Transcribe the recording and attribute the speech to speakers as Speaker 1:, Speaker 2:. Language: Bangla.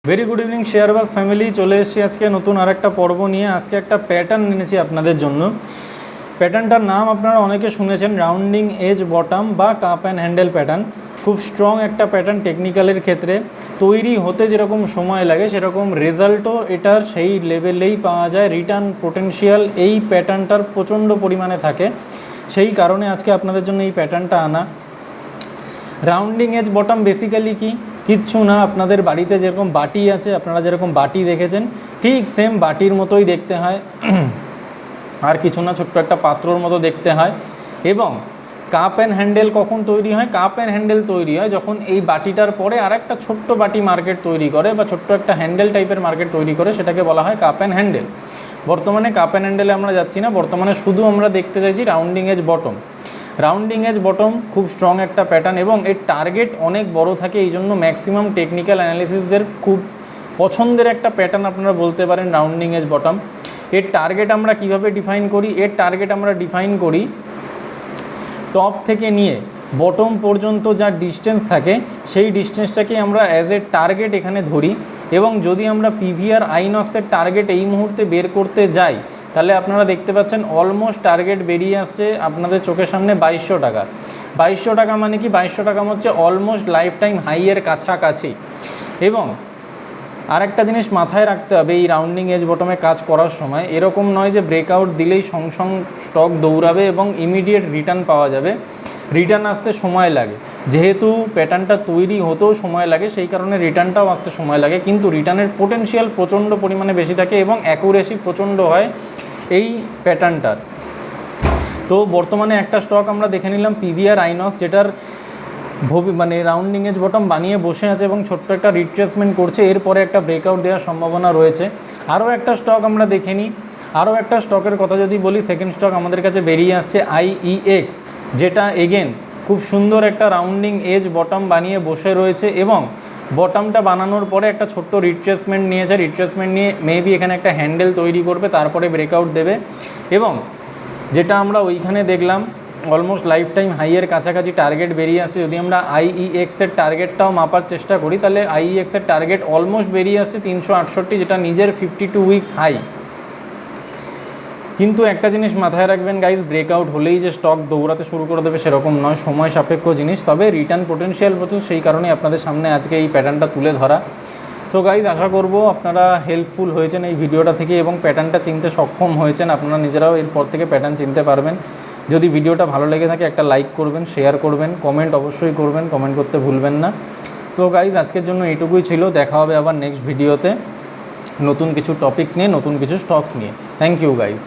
Speaker 1: ভেরি গুড ইভিনিং শেয়ারবাজ ফ্যামিলি, চলে এসেছি আজকে নতুন আরেকটা পর্ব নিয়ে। আজকে একটা প্যাটার্ন এনেছি আপনাদের জন্য। প্যাটার্নটার নাম আপনারা অনেকে শুনেছেন, রাউন্ডিং এজ বটম বা কাপ অ্যান্ড হ্যান্ডেল প্যাটার্ন। খুব স্ট্রং একটা প্যাটার্ন, টেকনিক্যালের ক্ষেত্রে তৈরি হতে যেরকম সময় লাগে সেরকম রেজাল্টও এটার সেই লেভেলেই পাওয়া যায়। রিটার্ন পোটেনশিয়াল এই প্যাটার্নটার প্রচণ্ড পরিমাণে থাকে, সেই কারণে আজকে আপনাদের জন্য এই প্যাটার্নটা আনা। রাউন্ডিং এজ বটম বেসিক্যালি কিচ্ছু না, আপনাদের বাড়িতে যেরকম বাটি আছে, আপনারা যেরকম বাটি দেখেছেন ঠিক সেম বাটির মতোই দেখতে হয়, আর কিছু না, ছোট্ট একটা পাত্রর মতো দেখতে হয়। এবং কাপ অ্যান্ড হ্যান্ডেল কখন তৈরি হয়? কাপ অ্যান্ড হ্যান্ডেল তৈরি হয় যখন এই বাটিটার পরে আর একটা ছোট্ট বাটি মার্কেট তৈরি করে বা ছোট্ট একটা হ্যান্ডেল টাইপের মার্কেট তৈরি করে, সেটাকে বলা হয় কাপ অ্যান্ড হ্যান্ডেল। বর্তমানে কাপ অ্যান্ড হ্যান্ডেলে আমরা যাচ্ছি না, বর্তমানে শুধু আমরা দেখতে চাইছি rounding edge bottom. Rounding edge bottom খুব স্ট্রং একটা প্যাটার্ন এবং এর টার্গেট অনেক বড় থাকে, এই জন্য ম্যাক্সিমাম টেকনিক্যাল অ্যানালিসিসদের খুব পছন্দের একটা প্যাটার্ন আপনারা বলতে পারেন রাউন্ডিং এজ বটম। এর টার্গেট আমরা কিভাবে ডিফাইন করি? এর টার্গেট আমরা ডিফাইন করি টপ থেকে নিয়ে বটম পর্যন্ত যা ডিস্টেন্স থাকে সেই ডিস্টেন্সটাকে আমরা অ্যাজ এ টার্গেট এখানে ধরি। এবং যদি আমরা পিভিআর আইনক্সের টার্গেট এই মুহূর্তে বের করতে যাই, তাহলে আপনারা দেখতে পাচ্ছেন অলমোস্ট টার্গেট বেরিয়ে আসছে আপনাদের চোখের সামনে 2200 টাকা। 2200 টাকা মানে কি? 2200 টাকা হচ্ছে অলমোস্ট লাইফ টাইম হাইয়ের কাছাকাছি। এবং আরেকটা জিনিস মাথায় রাখতে হবে, এই রাউন্ডিং এজ বটমে কাজ করার সময় এরকম নয় যে ব্রেকআউট দিলেই সঙ্গ স্টক দৌড়াবে এবং ইমিডিয়েট রিটার্ন পাওয়া যাবে। রিটার্ন আসতে সময় লাগে, যেহেতু প্যাটার্নটা তৈরি হতেও সময় লাগে, সেই কারণে রিটার্নটাও আসতে সময় লাগে। কিন্তু রিটার্নের পোটেনশিয়াল প্রচণ্ড পরিমাণে বেশি থাকে এবং অ্যাকুরেসি প্রচণ্ড হয় এই প্যাটার্নটার। তো বর্তমানে একটা স্টক আমরা দেখে নিলাম পিভিআর আইনক্স, যেটার রাউন্ডিং এজ বটম বানিয়ে বসে আছে এবং ছোট্ট একটা রিট্রেসমেন্ট করছে, এরপরে একটা ব্রেকআউট দেওয়ার সম্ভাবনা রয়েছে। আরও একটা স্টক আমরা দেখে নিই। আরও একটা স্টকের কথা যদি বলি, সেকেন্ড স্টক আমাদের কাছে বেরিয়ে আসছে আইইএক্স, যেটা এগেন খুব সুন্দর একটা রাউন্ডিং এজ বটম বানিয়ে বসে রয়েছে এবং বটমটা বানানোর পরে একটা ছোট্ট রিট্রেসমেন্ট নিয়েছে। রিট্রেসমেন্ট নিয়ে মেবি এখানে একটা হ্যান্ডেল তৈরি করবে, তারপরে ব্রেকআউট দেবে। এবং যেটা আমরা ওইখানে দেখলাম অলমোস্ট লাইফ টাইম হাইয়ের কাছাকাছি টার্গেট বেরিয়ে আসছে। যদি আমরা আইইএক্সের টার্গেটটাও মাপার চেষ্টা করি, তাহলে আইইএক্সের টার্গেট অলমোস্ট বেরিয়ে আসছে 368, যেটা নিজের 52 উইকস হাই। কিন্তু একটা জিনিস মাথায় রাখবেন গাইজ, ব্রেকআউট হলেই যে স্টক দৌড়াতে শুরু করে দেবে সেরকম নয়, সময় সাপেক্ষ জিনিস। তবে রিটার্ন পোটেনশিয়াল প্রচুর, সেই কারণে আপনাদের সামনে আজকে এই প্যাটার্নটা তুলে ধরা। সো গাইজ, আশা করব আপনারা হেল্পফুল হয়েছেন এই ভিডিওটা থেকে এবং প্যাটার্নটা চিনতে সক্ষম হয়েছেন। আপনারা নিজেরাও এরপর থেকে প্যাটার্ন চিনতে পারবেন। যদি ভিডিওটা ভালো লেগে থাকে একটা লাইক করবেন, শেয়ার করবেন, কমেন্ট অবশ্যই করবেন, কমেন্ট করতে ভুলবেন না। সো গাইজ, আজকের জন্য এইটুকুই ছিল। দেখা হবে আবার নেক্সট ভিডিওতে নতুন কিছু টপিকস নিয়ে, নতুন কিছু স্টকস নিয়ে। Thank you guys.